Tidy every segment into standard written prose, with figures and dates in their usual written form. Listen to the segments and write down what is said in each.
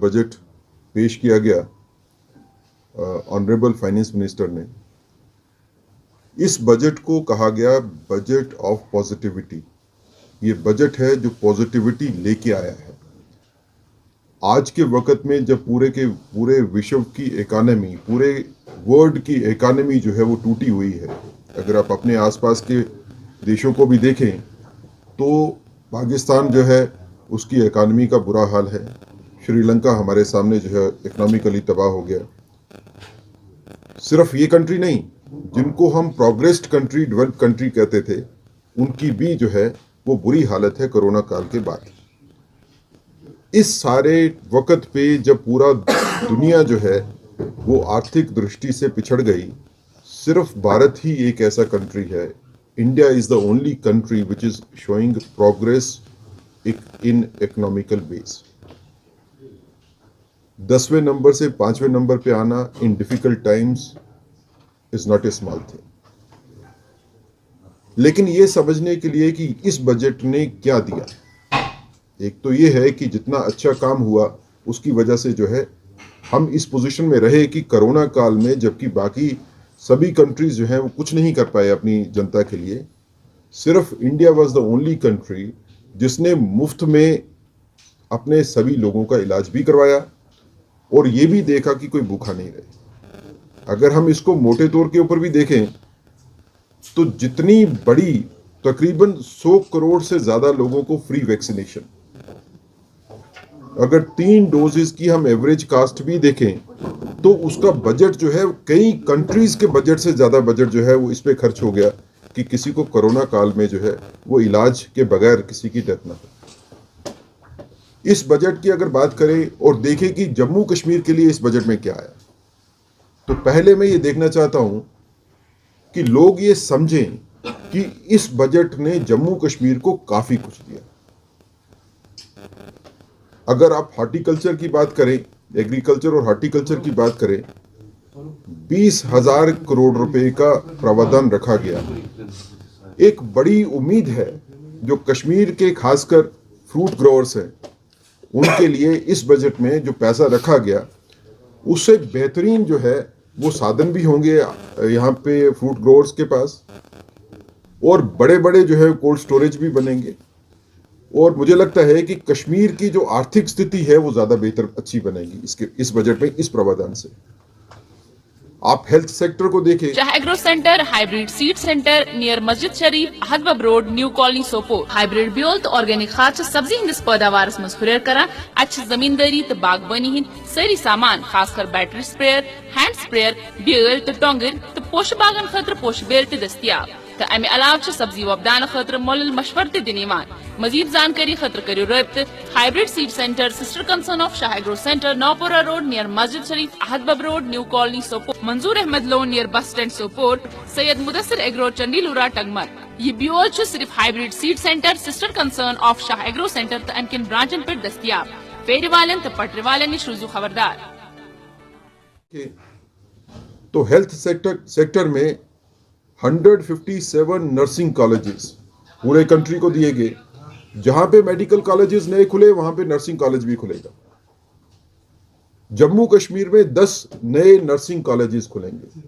Budget पेश किया गया ऑनरेबल फाइनेंस मिनिस्टर ने, इस बजट को कहा गया बजट ऑफ पॉजिटिविटी। ये बजट है जो पॉजिटिविटी लेके आया है। आज के वक्त में जब पूरे के पूरे विश्व की इकानमी, पूरे वर्ल्ड की इकानमी जो है वो टूटी हुई है, अगर आप अपने आसपास के देशों को भी देखें तो पाकिस्तान जो है उसकी इकानमी का बुरा हाल है। श्रीलंका हमारे सामने जो है इकोनॉमिकली तबाह हो गया। सिर्फ ये कंट्री नहीं, जिनको हम प्रोग्रेस्ड कंट्री, डेवलप्ड कंट्री कहते थे, उनकी भी जो है वो बुरी हालत है कोरोना काल के बाद। इस सारे वक्त पे जब पूरा दुनिया जो है वो आर्थिक दृष्टि से पिछड़ गई, सिर्फ भारत ही एक ऐसा कंट्री है, India is the only country which is showing progress in economical base. 10वें नंबर से 5वें नंबर पे आना in difficult times is not a small thing. लेकिन ये समझने के लिए कि इस बजट ने क्या दिया, एक तो ये है कि जितना अच्छा काम हुआ उसकी वजह से जो है हम इस पोजीशन में रहे कि कोरोना काल में, जबकि बाकी सभी कंट्रीज जो हैं वो कुछ नहीं कर पाए अपनी जनता के लिए, सिर्फ India was the only country जिसने मुफ्त में अपने सभी लोगों का इलाज भी करवाया और ये भी देखा कि कोई भूखा नहीं रहे। अगर हम इसको मोटे तौर के ऊपर भी देखें तो जितनी बड़ी, तकरीबन 100 करोड़ से ज्यादा लोगों को फ्री वैक्सीनेशन, अगर 3 डोजेस की हम एवरेज कास्ट भी देखें तो उसका बजट जो है कई कंट्रीज के बजट से ज्यादा बजट जो है वो इस पे खर्च हो गया कि किसी को कोरोना काल में जो है वो इलाज के बगैर किसी की डेथ ना हो। इस बजट की अगर बात करें और देखें कि जम्मू कश्मीर के लिए इस बजट में क्या आया, तो पहले मैं ये देखना चाहता हूं कि लोग ये समझें कि इस बजट ने जम्मू कश्मीर को काफी कुछ दिया। अगर आप हॉर्टिकल्चर की बात करें, एग्रीकल्चर और हॉर्टिकल्चर की बात करें, 20,000 करोड़ रुपए का प्रावधान रखा गया। एक बड़ी उम्मीद है जो कश्मीर के खासकर फ्रूट ग्रोअर्स हैं उनके लिए इस बजट में जो पैसा रखा गया उससे बेहतरीन जो है वो साधन भी होंगे यहाँ पे फ्रूट ग्रोअर्स के पास, और बड़े बड़े जो है कोल्ड स्टोरेज भी बनेंगे। और मुझे लगता है कि कश्मीर की जो आर्थिक स्थिति है वो ज्यादा बेहतर, अच्छी बनेगी इस बजट में, इस प्रावधान से। आप हेल्थ सेक्टर को देखें, Shah agro centre, hybrid seed centre near मस्जिद शरीफ, Ahadbab road, new colony Sopore. Hybrid ब्योल तो ऑर्गेनिक खाद सब्जी हंदिस पैदावारस मज हुरर करान। अच्छी जमींदारी तो बागबानी हिंद सारी सामान, खासकर बैटरी स्प्रेयर, हैंड स्प्रेयर, ब्योल तो टोंगर तो पोश बागन खतर पोश बेल तो दस्तियाब। तो अमे अलाव सब्जी वबदान खतर मोल मशवर ते दिन यवान। मजीद जानकारी खतर करियो रब्त hybrid seed centre, sister concern of Shah agro centre, Naupura road near मस्जिद शरीफ, Ahadbab road, new colony Sopore. Manzoor Ahmad Lone near bus stand Sopore. Syed Mudassir agro Chandilura Tangmarg. ये ब्योल सिर्फ hybrid seed centre, sister concern of Shah agro centre तो अनकिन ब्रांचन पर दस्तियाब। फेरी वालन तो पटरी वालन निश रुजू खबरदार। तो हेल्थ सेक्टर में 157 नर्सिंग कॉलेजेस पूरे कंट्री को दिए गए। जहां पे मेडिकल कॉलेजेस नए खुले वहां पे नर्सिंग कॉलेज भी खुलेगा। जम्मू कश्मीर में 10 नए नर्सिंग कॉलेजेस खुलेंगे,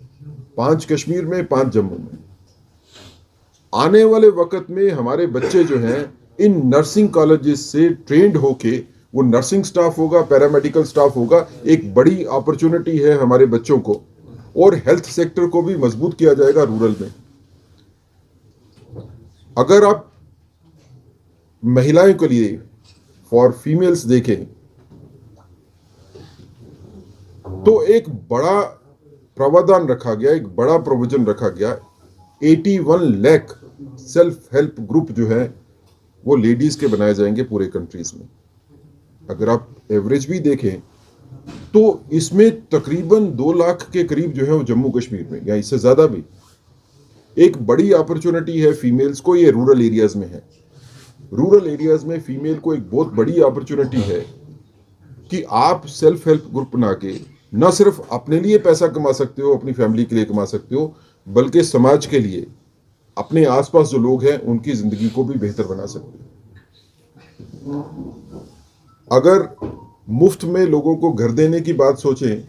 5 कश्मीर में, 5 जम्मू में। आने वाले वक्त में हमारे बच्चे जो हैं इन नर्सिंग कॉलेजेस से ट्रेंड होके वो नर्सिंग स्टाफ होगा, पैरामेडिकल स्टाफ होगा। एक बड़ी अपॉर्चुनिटी है हमारे बच्चों को, और हेल्थ सेक्टर को भी मजबूत किया जाएगा रूरल में। अगर आप महिलाओं के लिए, फॉर फीमेल्स देखें तो एक बड़ा प्रावधान रखा गया, एक बड़ा प्रोविजन रखा गया। 81 लाख सेल्फ हेल्प ग्रुप जो है वो लेडीज के बनाए जाएंगे पूरे कंट्रीज में। अगर आप एवरेज भी देखें तो इसमें तकरीबन 2 लाख के करीब जो है वो जम्मू कश्मीर में, या इससे ज्यादा भी। एक बड़ी अपॉर्चुनिटी है फीमेल्स को, ये रूरल एरियाज में है। रूरल एरियाज में फीमेल को एक बहुत बड़ी अपॉर्चुनिटी है कि आप सेल्फ हेल्प ग्रुप बना के न सिर्फ अपने लिए पैसा कमा सकते हो, अपनी फैमिली के लिए कमा सकते हो, बल्कि समाज के लिए, अपने आसपास जो लोग हैं उनकी जिंदगी को भी बेहतर बना सकते हो। अगर मुफ्त में लोगों को घर देने की बात सोचें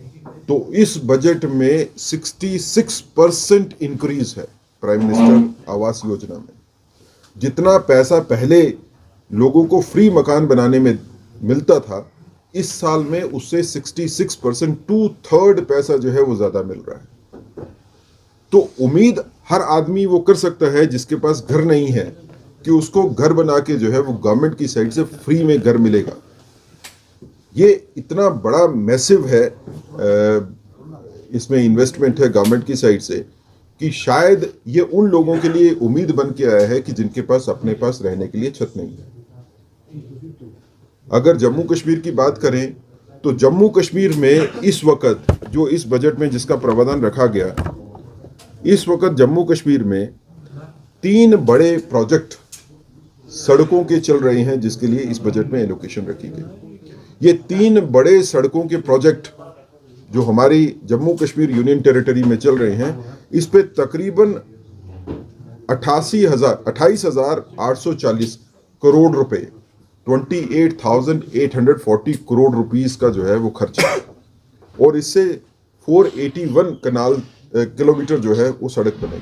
तो इस बजट में 66% इंक्रीज है प्राइम मिनिस्टर आवास योजना में। जितना पैसा पहले लोगों को फ्री मकान बनाने में मिलता था, इस साल में उससे 66%, 2/3 पैसा जो है वो ज्यादा मिल रहा है। तो उम्मीद हर आदमी वो कर सकता है जिसके पास घर नहीं है कि उसको घर बना के जो है वो गवर्नमेंट की साइड से फ्री में घर मिलेगा। ये इतना बड़ा मैसिव है, इसमें इन्वेस्टमेंट है गवर्नमेंट की साइड से कि शायद ये उन लोगों के लिए उम्मीद बन के आया है कि जिनके पास अपने पास रहने के लिए छत नहीं है। अगर जम्मू कश्मीर की बात करें तो जम्मू कश्मीर में इस वक्त जो इस बजट में जिसका प्रावधान रखा गया, इस वक्त जम्मू कश्मीर में 3 बड़े प्रोजेक्ट सड़कों के चल रहे हैं जिसके लिए इस बजट में एलोकेशन रखी गई। ये 3 बड़े सड़कों के प्रोजेक्ट जो हमारी जम्मू कश्मीर यूनियन टेरिटरी में चल रहे हैं, इस पे तकरीबन 28,840 करोड़ रुपए, 28,840 करोड़ रुपीस का जो है वो खर्च है। और इससे 481 किलोमीटर जो है वो सड़क बनेगी।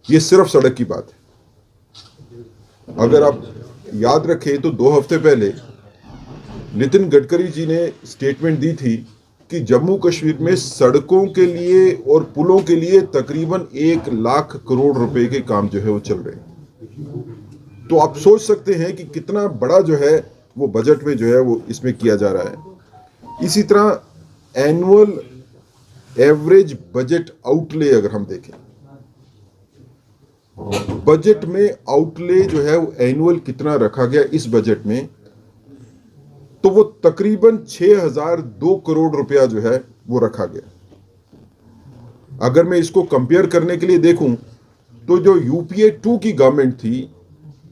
ये सिर्फ सड़क की बात है। अगर आप याद रखें तो 2 हफ्ते पहले नितिन गडकरी जी ने स्टेटमेंट दी थी कि जम्मू कश्मीर में सड़कों के लिए और पुलों के लिए तकरीबन 1 लाख करोड़ रुपए के काम जो है वो चल रहे हैं। तो आप सोच सकते हैं कि कितना बड़ा जो है वो बजट में जो है वो इसमें किया जा रहा है। इसी तरह एनुअल एवरेज बजट आउटले अगर हम देखें, बजट में आउटले जो है वो एनुअल कितना रखा गया इस बजट में, तो वो तकरीबन 6,002 करोड़ रुपया जो है वो रखा गया। अगर मैं इसको कंपेयर करने के लिए देखूं तो जो यूपीए 2 की गवर्नमेंट थी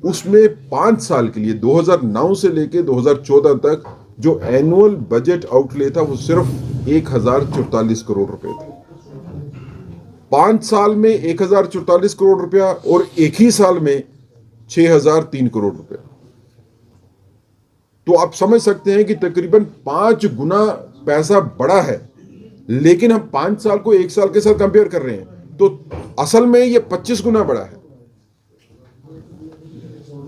उसमें 5 साल के लिए 2009 से लेके 2014 तक जो एनुअल बजट आउटले था वो सिर्फ 1,044 करोड़ रुपए थे। 5 साल में 1,044 करोड़ रुपया और एक ही साल में 6,003 करोड़ रुपया। तो आप समझ सकते हैं कि तकरीबन 5 गुना पैसा बढ़ा है, लेकिन हम 5 साल को 1 साल के साथ कंपेयर कर रहे हैं तो असल में ये 25 गुना बढ़ा है।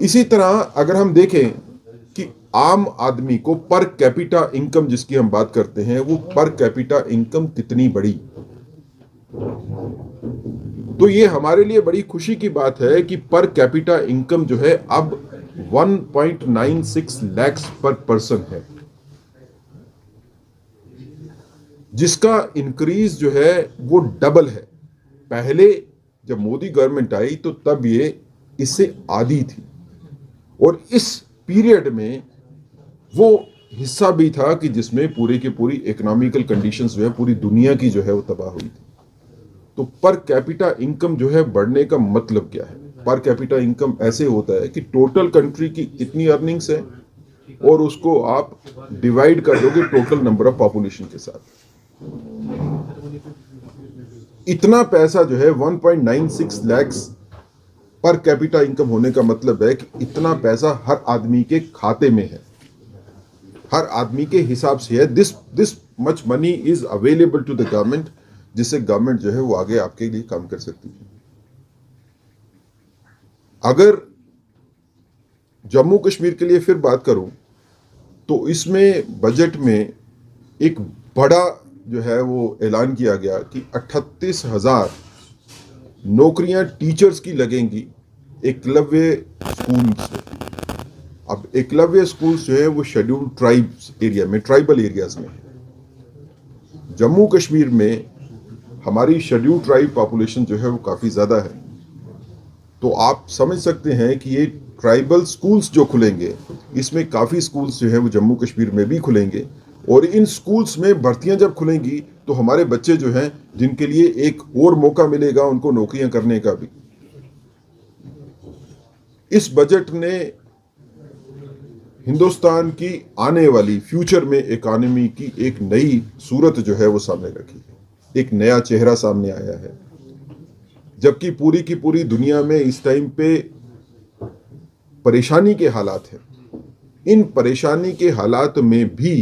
इसी तरह अगर हम देखें कि आम आदमी को पर कैपिटा इनकम जिसकी हम बात करते हैं, वो पर कैपिटा इनकम कितनी बढ़ी, तो ये हमारे लिए बड़ी खुशी की बात है कि पर कैपिटा इनकम जो है अब 1.96 लाख पर पर्सन है, जिसका इंक्रीज जो है वो डबल है। पहले जब मोदी गवर्नमेंट आई तो तब ये इससे आधी थी, और इस पीरियड में वो हिस्सा भी था कि जिसमें पूरी की पूरी इकोनॉमिकल कंडीशंस जो है पूरी दुनिया की जो है वो तबाह हुई थी। तो पर कैपिटा इनकम जो है बढ़ने का मतलब क्या है? पर कैपिटा इनकम ऐसे होता है कि टोटल कंट्री की कितनी अर्निंग्स है और उसको आप डिवाइड कर दोगे टोटल नंबर ऑफ पॉपुलेशन के साथ। इतना पैसा जो है 1.96 लाख पर कैपिटा इनकम होने का मतलब है कि इतना पैसा हर आदमी के खाते में है, हर आदमी के हिसाब से है। This much money is available to the government, जिससे गवर्नमेंट जो है वो आगे आपके लिए काम कर सकती है। अगर जम्मू कश्मीर के लिए फिर बात करूं तो इसमें बजट में एक बड़ा जो है वो ऐलान किया गया कि 38,000 नौकरियां टीचर्स की लगेंगी एकलव्य स्कूल्स में। अब एकलव्य स्कूल्स जो है वो शेड्यूल्ड ट्राइब्स एरिया में, ट्राइबल एरियाज में है। जम्मू कश्मीर में हमारी शेड्यूल्ड ट्राइब पॉपुलेशन जो है वो काफ़ी ज़्यादा है, तो आप समझ सकते हैं कि ये ट्राइबल स्कूल्स जो खुलेंगे, इसमें काफ़ी स्कूल्स जो है वो जम्मू कश्मीर में भी खुलेंगे, और इन स्कूल्स में भर्तियां जब खुलेंगी तो हमारे बच्चे जो हैं जिनके लिए एक और मौका मिलेगा उनको नौकरियां करने का भी। इस बजट ने हिंदुस्तान की आने वाली फ्यूचर में इकोनॉमी की एक नई सूरत जो है वो सामने रखी है, एक नया चेहरा सामने आया है। जबकि पूरी की पूरी दुनिया में इस टाइम पे परेशानी के हालात हैं, इन परेशानी के हालात में भी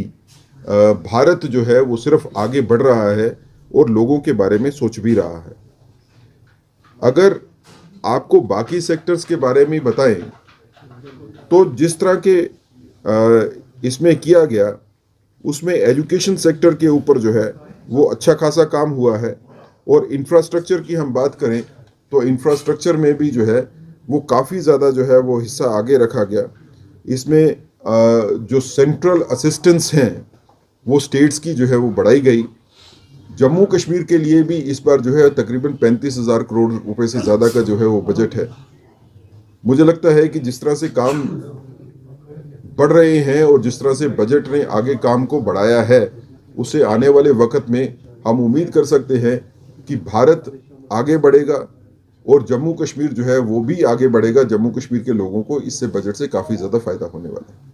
भारत जो है वो सिर्फ आगे बढ़ रहा है और लोगों के बारे में सोच भी रहा है। अगर आपको बाकी सेक्टर्स के बारे में बताएं तो जिस तरह के इसमें किया गया उसमें एजुकेशन सेक्टर के ऊपर जो है वो अच्छा खासा काम हुआ है, और इंफ्रास्ट्रक्चर की हम बात करें तो इंफ्रास्ट्रक्चर में भी जो है वो काफ़ी ज़्यादा जो है वो हिस्सा आगे रखा गया। इसमें जो सेंट्रल असिस्टेंस हैं वो स्टेट्स की जो है वो बढ़ाई गई। जम्मू कश्मीर के लिए भी इस बार जो है तकरीबन 35,000 करोड़ रुपए से ज़्यादा का जो है वो बजट है। मुझे लगता है कि जिस तरह से काम बढ़ रहे हैं और जिस तरह से बजट ने आगे काम को बढ़ाया है, उससे आने वाले वक्त में हम उम्मीद कर सकते हैं कि भारत आगे बढ़ेगा और जम्मू कश्मीर जो है वो भी आगे बढ़ेगा। जम्मू कश्मीर के लोगों को इससे बजट से काफ़ी ज़्यादा फायदा होने वाला है।